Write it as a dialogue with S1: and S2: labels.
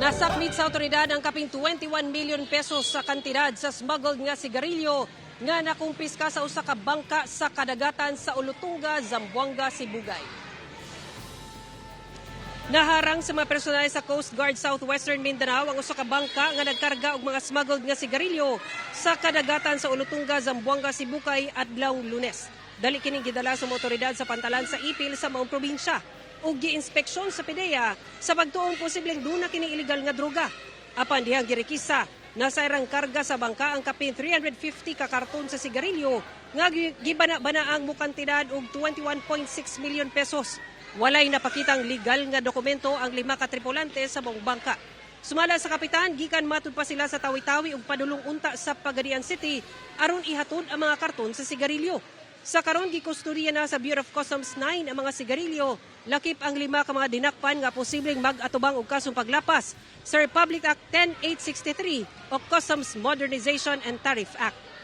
S1: Nasakmit sa otoridad ang kaping 21 million pesos sa kantidad sa smuggled nga sigarilyo nga nakumpiska sa usa ka bangka sa kadagatan sa Ulutunga, Zamboanga, Sibugay. Naharang sa mga personal sa Coast Guard Southwestern Mindanao ang usa ka bangka nga nagkarga og mga smuggled nga sigarilyo sa kadagatan sa Ulutunga, Zamboanga, Sibugay adlaw Lunes. Dali kining gidala sa mga otoridad sa pantalan sa Ipil sa maong probinsya ug gi-inspeksyon sa PDEA sa pagtuong posibleng duna kining illegal nga droga. Apan dihang girikisa, nasa irang karga sa bangka ang kapin 350 ka karton sa sigarilyo nga gibana-bana ang mukantidad og 21.6 million pesos. Walay napakitang legal nga dokumento ang 5 ka tripulante sa buong bangka. Sumala sa kapitan, gikan matud pa sila sa Tawi-Tawi ug padulong unta sa Pagadian City aron ihatod ang mga karton sa sigarilyo. Sa karon gikustodiya na sa Bureau of Customs 9 ang mga sigarilyo, lakip ang 5 ka mga dinakpan nga posibleng mag-atubang og kasong paglapas sa Republic Act 10863 o Customs Modernization and Tariff Act.